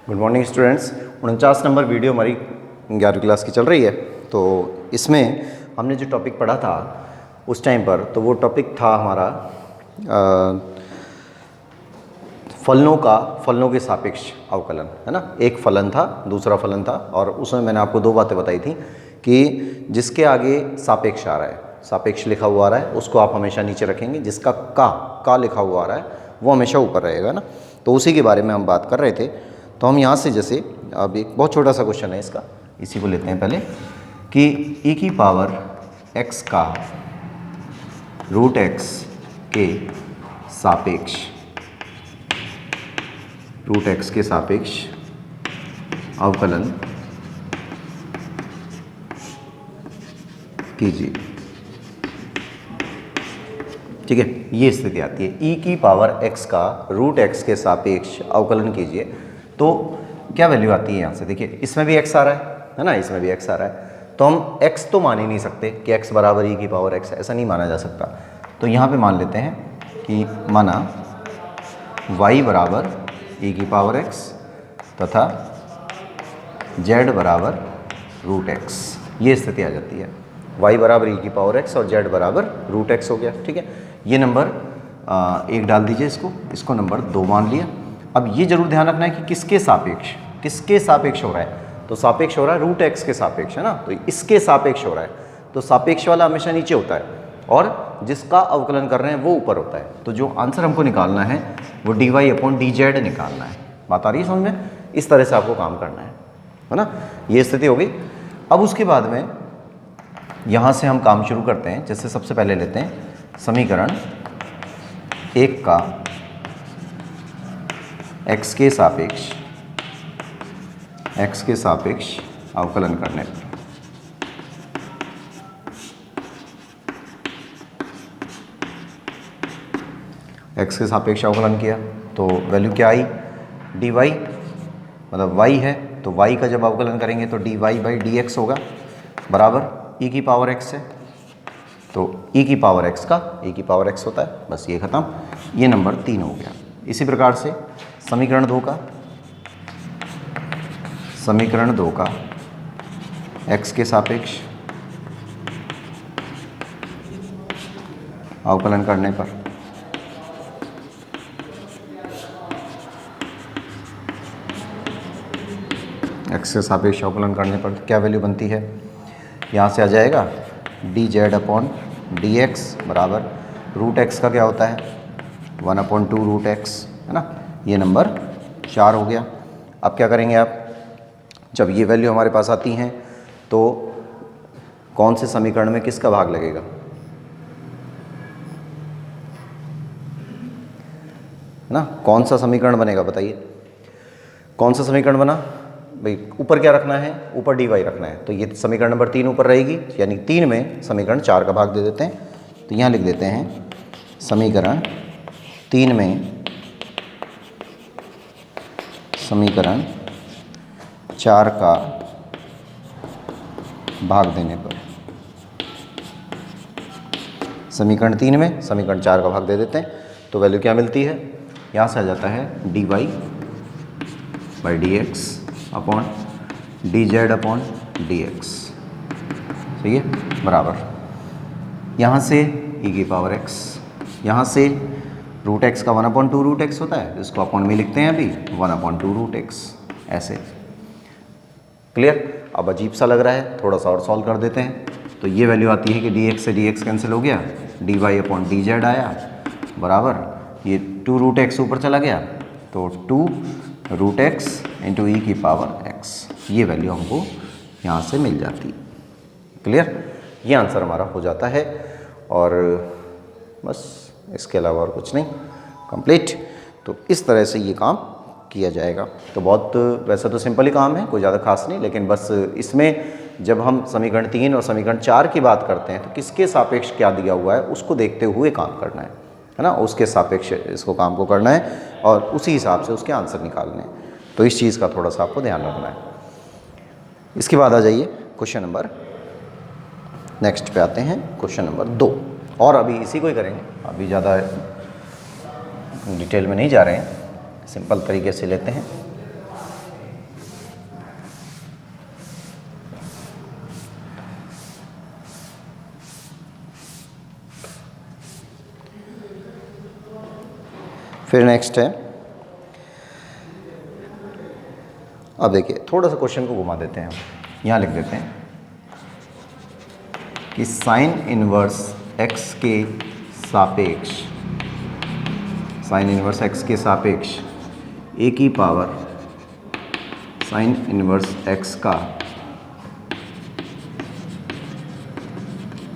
Good morning students. 49 number video हमारी 11वीं class की चल रही है। तो इसमें हमने जो टॉपिक पढ़ा था उस टाइम पर, तो वो टॉपिक था हमारा फलनों के सापेक्ष अवकलन, है ना। एक फलन था, दूसरा फलन था, और उसमें मैंने आपको दो बातें बताई थी कि जिसके आगे सापेक्ष आ रहा है, सापेक्ष लिखा हुआ आ रहा है, उसको आप हमेशा नीचे रखेंगे। जिसका का लिखा हुआ आ रहा है वो हमेशा ऊपर रहेगा ना। तो उसी के बारे में हम बात कर रहे थे। तो हम यहाँ से जैसे अब एक बहुत छोटा सा क्वेश्चन है इसका, इसी को लेते हैं पहले, कि e की पावर x का रूट x के सापेक्ष, रूट x के सापेक्ष अवकलन कीजिए। ठीक है, ये स्थिति आती है, e की पावर x का रूट x के सापेक्ष अवकलन कीजिए। तो क्या वैल्यू आती है यहाँ से? देखिए, इसमें भी x आ रहा है ना, इसमें भी x आ रहा है। तो हम x तो मान ही नहीं सकते कि x बराबर e की पावर x, ऐसा नहीं माना जा सकता। तो यहाँ पे मान लेते हैं कि माना y बराबर e की पावर x तथा z बराबर रूट x, ये स्थिति आ जाती है। y बराबर e की पावर x और z बराबर रूट x हो गया। ठीक है, ये नंबर एक डाल दीजिए, इसको नंबर 2 मान लिया। अब ये जरूर ध्यान रखना है कि किसके सापेक्ष हो रहा है। तो सापेक्ष हो रहा है रूट x के सापेक्ष, है ना। तो इसके सापेक्ष हो रहा है, तो सापेक्ष वाला हमेशा नीचे होता है और जिसका अवकलन कर रहे हैं वो ऊपर होता है। तो जो आंसर हमको निकालना है वो dy/dz निकालना है। बात आ रही है समझ में? इस तरह से आपको काम करना है ना। ये स्थिति हो गई। अब उसके बाद में यहाँ से हम काम शुरू करते हैं। जैसे सबसे पहले लेते हैं समीकरण 1 का x के सापेक्ष अवकलन करने पर, x के सापेक्ष अवकलन किया तो वैल्यू क्या आई? dy, मतलब y है, तो y का जब अवकलन करेंगे तो dy/dx होगा बराबर e की पावर x है। तो e की पावर x का e की पावर x होता है, बस ये खत्म। ये नंबर 3 हो गया। इसी प्रकार से समीकरण 2 का x के सापेक्ष अवकलन करने पर x के सापेक्ष अवकलन करने पर क्या वैल्यू बनती है? यहाँ से आ जाएगा dz/dx बराबर रूट x का क्या होता है? 1/2 रूट x, है ना। ये नंबर 4 हो गया। अब क्या करेंगे आप? जब ये वैल्यू हमारे पास आती हैं तो कौन से समीकरण में किसका भाग लगेगा? है ना, कौन सा समीकरण बनेगा बताइए? कौन सा समीकरण बना भाई? ऊपर क्या रखना है? ऊपर dy रखना है। तो ये समीकरण नंबर 3 ऊपर रहेगी, यानी 3 में समीकरण 4 का भाग दे देते हैं। तो यहाँ लिख देते हैं समीकरण 3 में समीकरण 4 का भाग देने पर, समीकरण 3 में समीकरण 4 का भाग दे देते हैं तो वैल्यू क्या मिलती है? यहाँ से आ जाता है dy/dx अपॉन dz/dx, सही है, बराबर यहाँ से e की पावर x, यहाँ से रूट x का 1/2 रूट x होता है, इसको अपॉन में लिखते हैं अभी 1/2 रूट x, ऐसे। क्लियर? अब अजीब सा लग रहा है, थोड़ा सा और सॉल्व कर देते हैं। तो ये वैल्यू आती है कि dx से dx कैंसिल हो गया, dy/dz आया बराबर ये 2 रूट x ऊपर चला गया, तो 2 रूट x इंटू ई की पावर x, ये वैल्यू हमको यहाँ से मिल जाती है। क्लियर? ये आंसर हमारा हो जाता है और बस, इसके अलावा और कुछ नहीं, कंप्लीट। तो इस तरह से ये काम किया जाएगा। तो बहुत, वैसा तो सिंपल ही काम है, कोई ज़्यादा खास नहीं, लेकिन बस इसमें जब हम समीकरण 3 और समीकरण 4 की बात करते हैं तो किसके सापेक्ष क्या दिया हुआ है उसको देखते हुए काम करना है ना। उसके सापेक्ष इसको काम को करना है और उसी हिसाब से उसके आंसर निकालने हैं। तो इस चीज़ का थोड़ा सा आपको ध्यान रखना है। इसके बाद आ जाइए क्वेश्चन नंबर, नेक्स्ट पे आते हैं क्वेश्चन नंबर 2, और अभी इसी को ही करेंगे, अभी ज़्यादा डिटेल में नहीं जा रहे हैं, सिंपल तरीके से लेते हैं। फिर नेक्स्ट है, अब देखिए थोड़ा सा क्वेश्चन को घुमा देते हैं हम, यहाँ लिख देते हैं कि साइन इनवर्स एक्स के सापेक्ष, साइन इनवर्स एक्स के सापेक्ष ए की पावर साइन इनवर्स एक्स का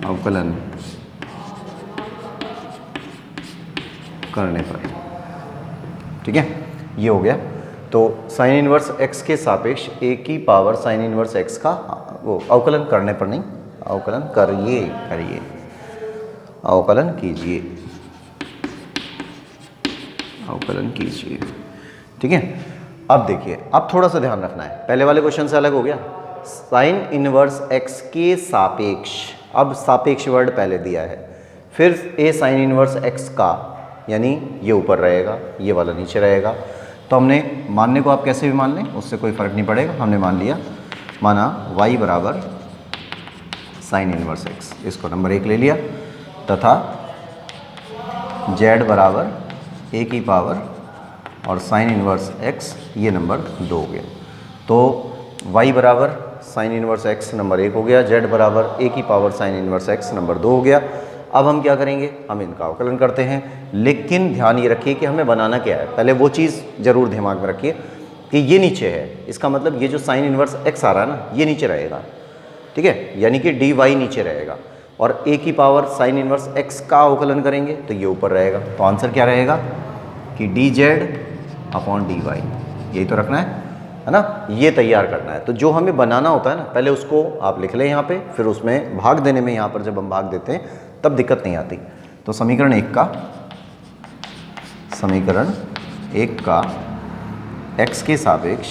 अवकलन करने पर, ठीक है, ये हो गया। तो साइन इनवर्स एक्स के सापेक्ष ए की पावर साइन इनवर्स एक्स का वो अवकलन करने पर, नहीं अवकलन करिए, अवकलन कीजिए, अवकलन कीजिए, ठीक है। अब देखिए, अब थोड़ा सा ध्यान रखना है, पहले वाले क्वेश्चन से अलग हो गया। साइन इनवर्स एक्स के सापेक्ष, अब सापेक्ष वर्ड पहले दिया है, फिर ए साइन इनवर्स एक्स का, यानी ये ऊपर रहेगा, ये वाला नीचे रहेगा। तो हमने मानने को आप कैसे भी मान लें, उससे कोई फर्क नहीं पड़ेगा। हमने मान लिया, माना y बराबर साइन इनवर्स एक्स, इसको नंबर 1 ले लिया, तथा z बराबर a की पावर और साइन इनवर्स x, ये नंबर 2 हो गया। तो y बराबर साइन इनवर्स x नंबर 1 हो गया, z बराबर a की power sine inverse x number 2 हो गया। अब हम क्या करेंगे, हम इनका अवकलन करते हैं, लेकिन ध्यान ये रखिए कि हमें बनाना क्या है। पहले वो चीज़ जरूर दिमाग में रखिए कि ये नीचे है, इसका मतलब ये जो साइन इनवर्स x आ रहा है ना, ये नीचे रहेगा, ठीक है, यानी कि dy नीचे रहेगा, और a की पावर साइन इनवर्स x का अवकलन करेंगे तो ये ऊपर रहेगा। तो आंसर क्या रहेगा कि dz अपॉन dy, यही तो रखना है ना, ये तैयार करना है। तो जो हमें बनाना होता है ना, पहले उसको आप लिख लें यहाँ पे, फिर उसमें भाग देने में, यहाँ पर जब हम भाग देते हैं तब दिक्कत नहीं आती। तो समीकरण 1 का, समीकरण 1 का x के सापेक्ष,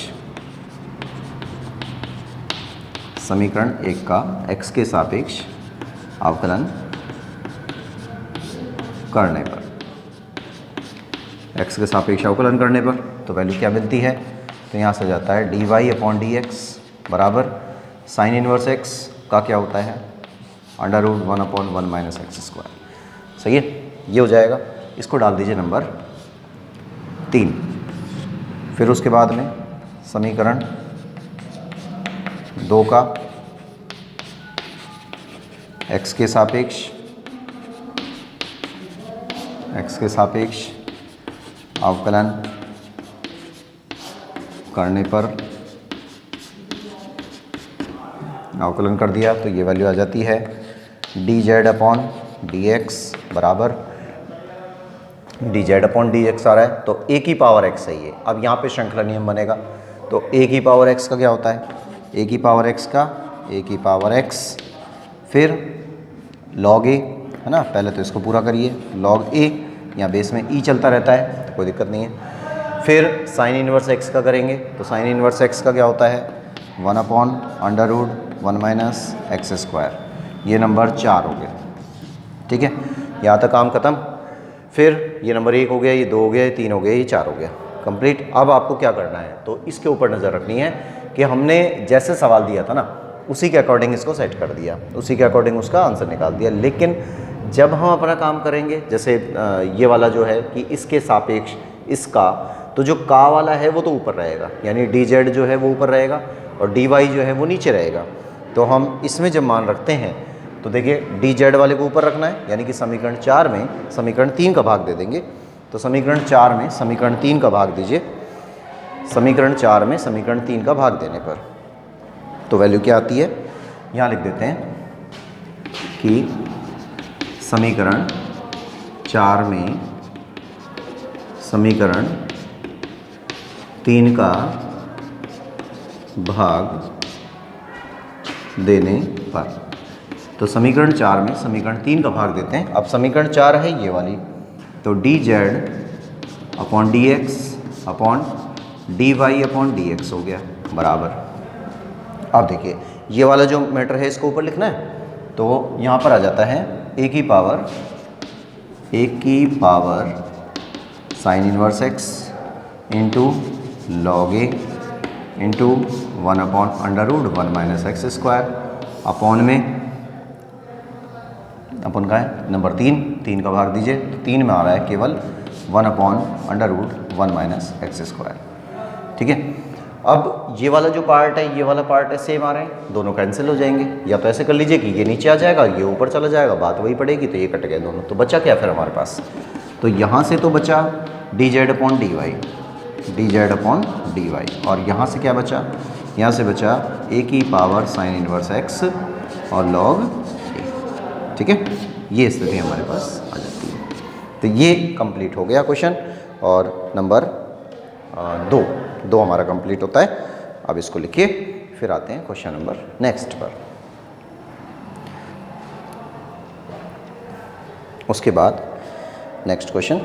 समीकरण 1 का x के सापेक्ष अवकलन करने पर, x के सापेक्ष अवकलन करने पर तो वैल्यू क्या मिलती है, तो यहाँ से जाता है dy अपॉन dx बराबर साइन इनवर्स x का क्या होता है, √1/1 माइनस एक्स स्क्वायर। सही है, ये हो जाएगा। इसको डाल दीजिए नंबर 3। फिर उसके बाद में समीकरण 2 का x के सापेक्ष, x के सापेक्ष अवकलन करने पर, अवकलन कर दिया तो ये वैल्यू आ जाती है dz अपॉन dx बराबर, dz अपॉन dx आ रहा है तो a की पावर x है ये। अब यहाँ पे श्रृंखला नियम बनेगा, तो a की पावर x का क्या होता है, a की पावर x का a की पावर x, फिर log a है ना, पहले तो इसको पूरा करिए, log a, यहाँ बेस में e चलता रहता है तो कोई दिक्कत नहीं है। फिर साइन इनवर्स x का करेंगे, तो साइन इनवर्स x का क्या होता है 1/√1 माइनस एक्स स्क्वायर, ये नंबर 4 हो गया, ठीक है, यहाँ तक काम खत्म। फिर ये नंबर 1 हो गया, ये 2 हो गया, ये 3 हो गया, ये 4 हो गया, कंप्लीट। अब आपको क्या करना है, तो इसके ऊपर नज़र रखनी है कि हमने जैसे सवाल दिया था ना, उसी के अकॉर्डिंग इसको सेट कर दिया, उसी के अकॉर्डिंग उसका आंसर निकाल दिया। लेकिन जब हम अपना काम करेंगे, जैसे ये वाला जो है कि इसके सापेक्ष इसका, तो जो का वाला है वो तो ऊपर रहेगा, यानी dz जो है वो ऊपर रहेगा और dy जो है वो नीचे रहेगा। तो हम इसमें जब मान रखते हैं तो देखिए dz वाले को ऊपर रखना है, यानी कि समीकरण 4 में समीकरण 3 का भाग दे देंगे। तो समीकरण 4 में समीकरण 3 का भाग दीजिए, समीकरण 4 में समीकरण 3 का भाग देने पर तो वैल्यू क्या आती है, यहाँ लिख देते हैं कि समीकरण 4 में समीकरण 3 का भाग देने पर, तो समीकरण 4 में समीकरण 3 का भाग देते हैं। अब समीकरण 4 है ये वाली, तो dz upon dx upon dy upon dx हो गया बराबर। अब देखिए ये वाला जो मैटर है इसको ऊपर लिखना है, तो यहाँ पर आ जाता है a की power sine inverse x into log a into 1/√1 minus x square, upon में अपन का है नंबर 3 का भाग दीजिए, तो 3 में आ रहा है केवल 1/√1 माइनस एक्स स्क्वायर। ठीक है, अब ये वाला जो पार्ट है, ये वाला पार्ट है, सेम आ रहे हैं, दोनों कैंसिल हो जाएंगे। या तो ऐसे कर लीजिए कि ये नीचे आ जाएगा, ये ऊपर चला जाएगा, बात वही पड़ेगी, तो ये कट गए दोनों। तो बचा क्या फिर हमारे पास, तो यहाँ से तो बचा dz/dy, और यहाँ से क्या बचा, यहाँ से बचा a² sin 1x और log a। ठीक है, ये स्थिति हमारे पास आ जाती है। तो ये कंप्लीट हो गया क्वेश्चन, और नंबर 2 हमारा कंप्लीट होता है। अब इसको लिखिए, फिर आते हैं क्वेश्चन नंबर नेक्स्ट पर। उसके बाद नेक्स्ट क्वेश्चन,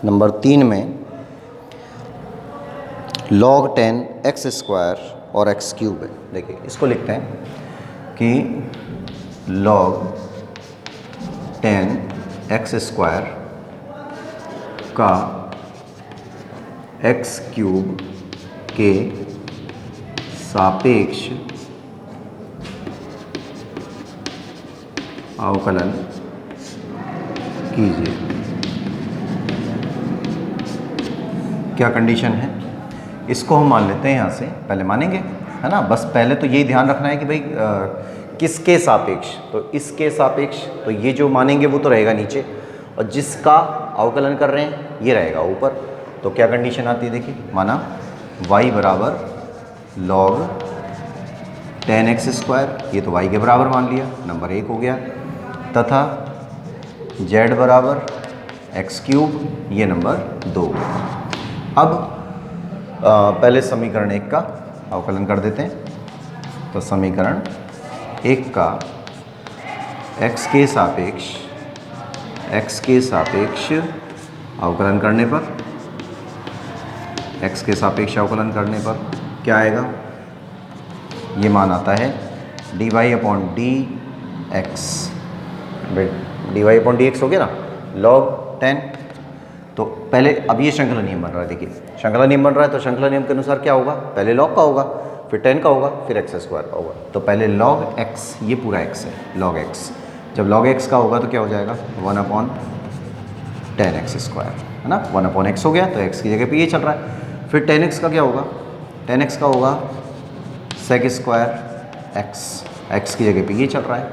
नंबर 3 में log 10 एक्स स्क्वायर और एक्स क्यूब है। देखिए इसको लिखते हैं कि log 10 एक्स स्क्वायर का एक्स क्यूब के सापेक्ष अवकलन कीजिए। क्या कंडीशन है, इसको हम मान लेते हैं यहाँ से, पहले मानेंगे, है ना। बस पहले तो यही ध्यान रखना है कि भाई किसके सापेक्ष, तो इसके सापेक्ष, तो ये जो मानेंगे वो तो रहेगा नीचे, और जिसका अवकलन कर रहे हैं ये रहेगा ऊपर। तो क्या कंडीशन आती है, देखिए माना y बराबर log 10 एक्स स्क्वायर, ये तो y के बराबर मान लिया, नंबर 1 हो गया, तथा z बराबर एक्स क्यूब, ये नंबर 2। अब पहले समीकरण 1 का अवकलन कर देते हैं। तो समीकरण 1 का x के सापेक्ष अवकलन करने पर, x के सापेक्ष अवकलन करने पर क्या आएगा, ये मान आता है dy/dx। dy/dx हो गया ना, log 10। तो पहले अब ये श्रृंखला नियम बन रहा है, देखिए श्रृंखला नियम बन रहा है, तो श्रृंखला नियम के अनुसार क्या होगा, पहले log का होगा, फिर 10 का होगा, फिर एक्स स्क्वायर का होगा। तो पहले log x, ये पूरा x है, log x, जब log x का होगा तो क्या हो जाएगा 1/10 एक्स स्क्वायर, है ना, 1/x हो गया, तो x की जगह पे ये चल रहा है। फिर 10x का क्या होगा, 10x का होगा sec स्क्वायर x की जगह पे ये चल रहा है,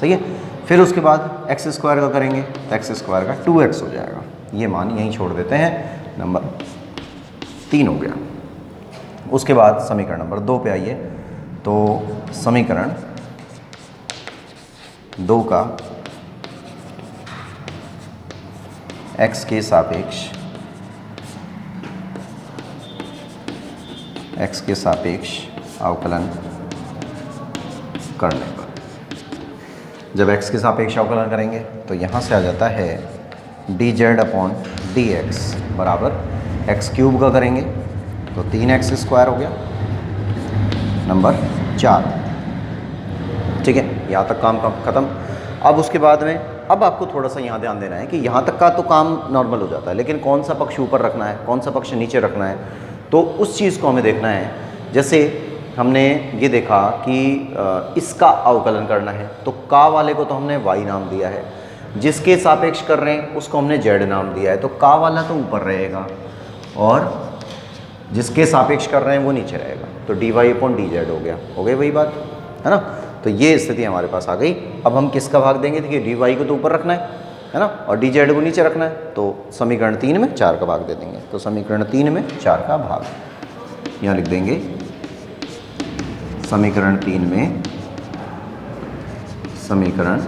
सही है। फिर उसके बाद एक्स स्क्वायर का करेंगे तो एक्स स्क्वायर का 2x हो जाएगा। ये मान यहीं छोड़ देते हैं, नंबर 3 हो गया। उसके बाद समीकरण नंबर 2 पे आइए। तो समीकरण 2 का x के सापेक्ष अवकलन करने पर, जब x के सापेक्ष अवकलन करेंगे तो यहाँ से आ जाता है dz/dx बराबर एक्स क्यूब का करेंगे तो 3x स्क्वायर हो गया, नंबर 4। ठीक है, यहाँ तक काम ख़त्म। अब उसके बाद में अब आपको थोड़ा सा यहाँ ध्यान देना है कि यहाँ तक का तो काम नॉर्मल हो जाता है, लेकिन कौन सा पक्ष ऊपर रखना है, कौन सा पक्ष नीचे रखना है, तो उस चीज़ को हमें देखना है। जैसे हमने ये देखा कि इसका अवकलन करना है, तो का वाले को तो हमने y नाम दिया है, जिसके सापेक्ष कर रहे हैं उसको हमने z नाम दिया है, तो का वाला तो ऊपर रहेगा और जिसके सापेक्ष कर रहे हैं वो नीचे रहेगा। तो dy/dz हो गया, वही बात, है ना। तो ये स्थिति हमारे पास आ गई। अब हम किसका भाग देंगे, देखिए dy को तो ऊपर रखना है ना, और dz को नीचे रखना है, तो समीकरण 3 में 4 का भाग दे देंगे। तो समीकरण 3 में 4 का भाग यहाँ लिख देंगे। समीकरण 3 में समीकरण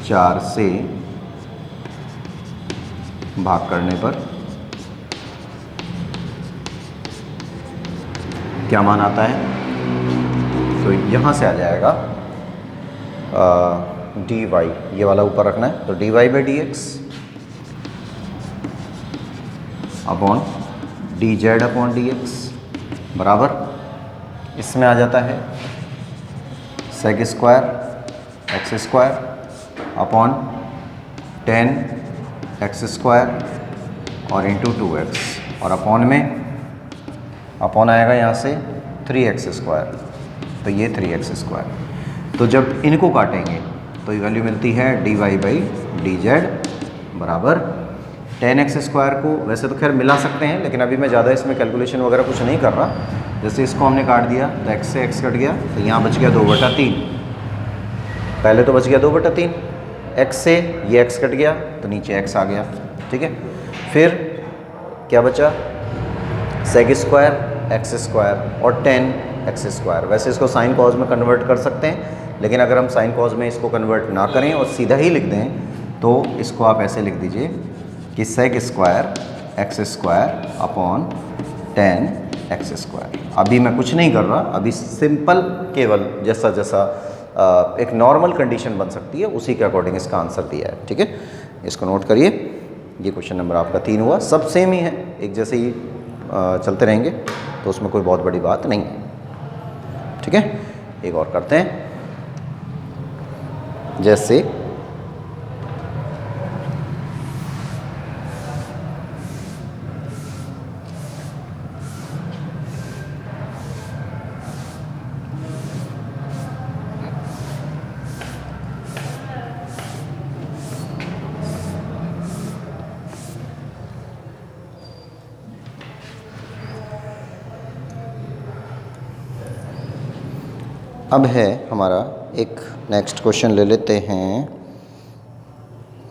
4 से भाग करने पर क्या मान आता है, तो यहाँ से आ जाएगा dy, ये वाला ऊपर रखना है, तो dy/dx upon D Z upon D X बराबर, इसमें आ जाता है sec square X square upon 10 X square और इंटू 2x, और अपॉन में अपॉन आएगा यहाँ से 3x स्क्वायर, तो ये 3x स्क्वायर। तो जब इनको काटेंगे तो ये वैल्यू मिलती है dy बाई डी जेड बराबर 10x स्क्वायर को वैसे तो खैर मिला सकते हैं, लेकिन अभी मैं ज़्यादा इसमें कैलकुलेशन वगैरह कुछ नहीं कर रहा। जैसे इसको हमने काट दिया तो x से x कट गया, तो यहाँ बच गया 2/3। पहले तो बच गया 2/3, x से ये x कट गया तो नीचे x आ गया, ठीक है। फिर क्या बचा, सेक स्क्वायर एक्स स्क्वायर और 10x स्क्वायर। वैसे इसको साइन कॉज में कन्वर्ट कर सकते हैं, लेकिन अगर हम साइन कॉज में इसको कन्वर्ट ना करें और सीधा ही लिख दें तो इसको आप ऐसे लिख दीजिए कि sec square X square upon 10x square. अभी मैं कुछ नहीं कर रहा, अभी सिंपल केवल जैसा जैसा एक नॉर्मल कंडीशन बन सकती है उसी के अकॉर्डिंग इसका आंसर दिया है, ठीक है। इसको नोट करिए, ये क्वेश्चन नंबर आपका 3 हुआ। सब सेम ही है, एक जैसे ही चलते रहेंगे तो उसमें कोई बहुत बड़ी बात नहीं है, ठीक है। एक और करते हैं, जैसे अब है हमारा एक नेक्स्ट क्वेश्चन ले लेते हैं।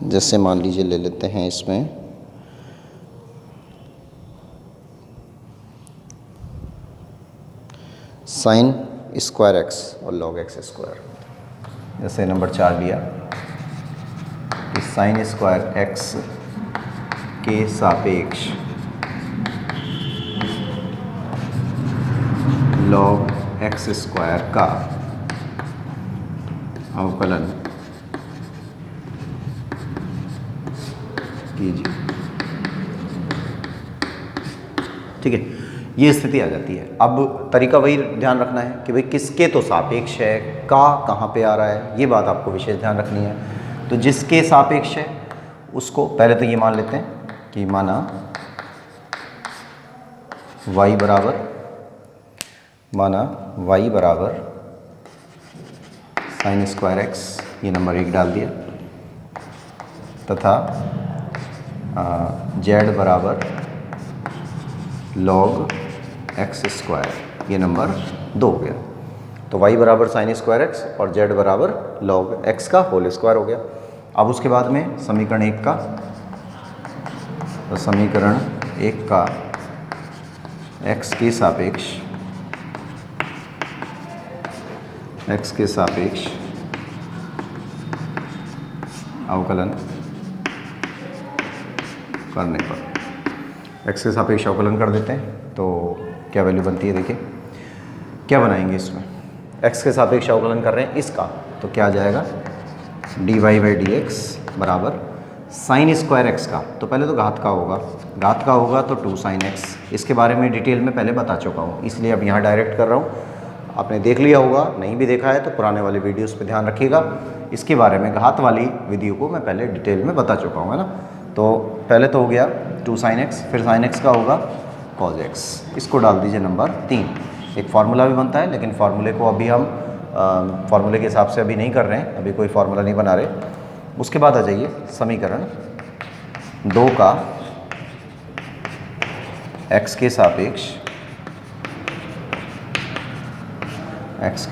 जैसे मान लीजिए ले लेते हैं इसमें साइन स्क्वायर एक्स और लॉग एक्स स्क्वायर। जैसे नंबर 4 लिया कि साइन स्क्वायर एक्स के सापेक्ष लॉग एक्स स्क्वायर का अवकलन कीजिए, ठीक है। ये स्थिति आ जाती है। अब तरीका वही ध्यान रखना है कि भाई किसके तो सापेक्ष है, का कहाँ पे आ रहा है, ये बात आपको विशेष ध्यान रखनी है। तो जिसके सापेक्ष है उसको पहले तो ये मान लेते हैं कि माना y बराबर साइन स्क्वायर एक्स, ये नंबर 1 डाल दिया, तथा z बराबर लॉग एक्स स्क्वायर, ये नंबर 2 हो गया। तो y बराबर साइन स्क्वायर एक्स और z बराबर लॉग एक्स का होल स्क्वायर हो गया। अब उसके बाद में समीकरण 1 का, तो समीकरण 1 का x के सापेक्ष अवकलन करने पर, x के सापेक्ष अवकलन कर देते हैं तो क्या वैल्यू बनती है। देखिए क्या बनाएंगे इसमें, x के सापेक्ष अवकलन कर रहे हैं इसका, तो क्या आ जाएगा dy बाई डी एक्स बराबर साइन स्क्वायर एक्स का, तो पहले तो घात का होगा तो 2 साइन एक्स। इसके बारे में डिटेल में पहले बता चुका हूँ, इसलिए अब यहाँ डायरेक्ट कर रहा हूँ। आपने देख लिया होगा, नहीं भी देखा है तो पुराने वाले वीडियोस पे ध्यान रखिएगा। इसके बारे में घात वाली वीडियो को मैं पहले डिटेल में बता चुका हूँ, है ना। तो पहले तो हो गया 2 साइन एक्स, फिर साइन एक्स का होगा कॉज एक्स, इसको डाल दीजिए नंबर 3। एक फार्मूला भी बनता है, लेकिन फार्मूले को अभी हम फार्मूले के हिसाब से अभी नहीं कर रहे हैं, अभी कोई फार्मूला नहीं बना रहे। उसके बाद आ जाइए समीकरण 2 का x के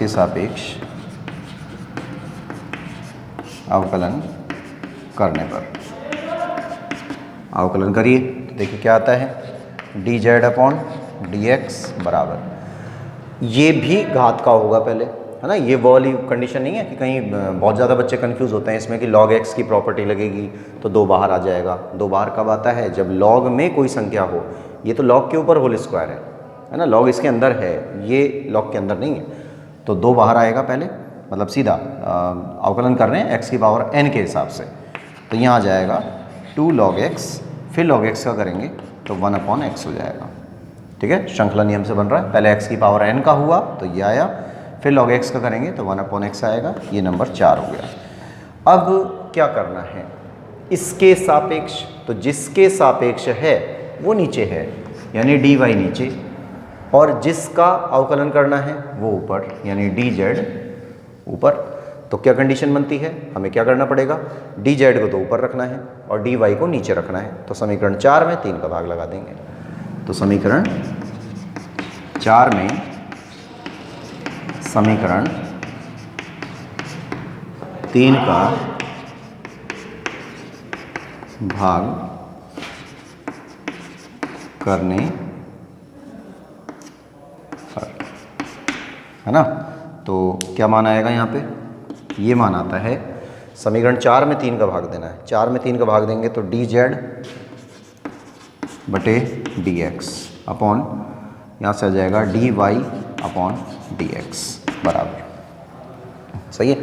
सापेक्ष अवकलन करने पर, अवकलन करिए तो देखिए क्या आता है D Z upon D X बराबर, ये भी घात का होगा पहले, है ना। ये वो वाली कंडीशन नहीं है कि कहीं बहुत ज़्यादा बच्चे कंफ्यूज होते हैं इसमें कि log x की प्रॉपर्टी लगेगी तो 2 बाहर आ जाएगा। 2 बाहर कब आता है, जब log में कोई संख्या हो। ये तो log के ऊपर होल स्क्वायर है ना, log इसके अंदर है, ये log के अंदर नहीं है, तो 2 बाहर आएगा पहले, मतलब सीधा अवकलन कर रहे हैं x की पावर n के हिसाब से। तो यहाँ आ जाएगा 2 log x, फिर log x का करेंगे तो 1/x हो जाएगा। ठीक है, श्रृंखला नियम से बन रहा है। पहले x की पावर n का हुआ तो ये आया, फिर log x का करेंगे तो 1/x आएगा। ये नंबर 4 हो गया। अब क्या करना है, इसके सापेक्ष, तो जिसके सापेक्ष है वो नीचे है, यानी dy नीचे, और जिसका अवकलन करना है वो ऊपर, यानी dz ऊपर। तो क्या कंडीशन बनती है, हमें क्या करना पड़ेगा, dz को तो ऊपर रखना है और dy को नीचे रखना है। तो समीकरण 4 में 3 का भाग लगा देंगे। तो समीकरण 4 में समीकरण 3 का भाग करने पर, है ना, तो क्या मान आएगा यहाँ पे, ये मान आता है समीकरण 4 में 3 का भाग देना है। 4 में 3 का भाग देंगे तो dz बटे dx अपॉन, यहाँ से आ जाएगा dy अपॉन dx बराबर, सही है।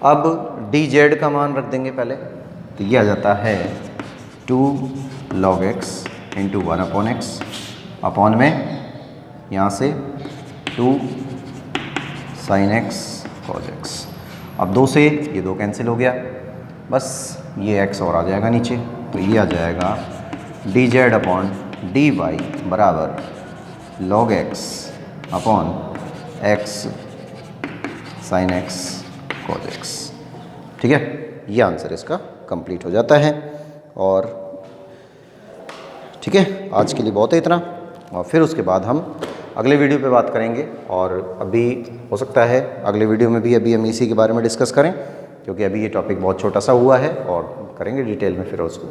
अब dz का मान रख देंगे पहले, तो ये आ जाता है 2 log x into 1/x upon में यहाँ से 2 sin x cos x। अब 2 से ये 2 कैंसिल हो गया, बस ये x और आ जाएगा नीचे, तो ये आ जाएगा dz अपॉन dy बराबर log x upon x sin x cos x। ठीक है, ये आंसर इसका कंप्लीट हो जाता है। और ठीक है, आज के लिए बहुत है इतना, और फिर उसके बाद हम अगले वीडियो पे बात करेंगे। और अभी हो सकता है अगले वीडियो में भी अभी हम इसी के बारे में डिस्कस करें, क्योंकि अभी ये टॉपिक बहुत छोटा सा हुआ है, और करेंगे डिटेल में फिर उसको।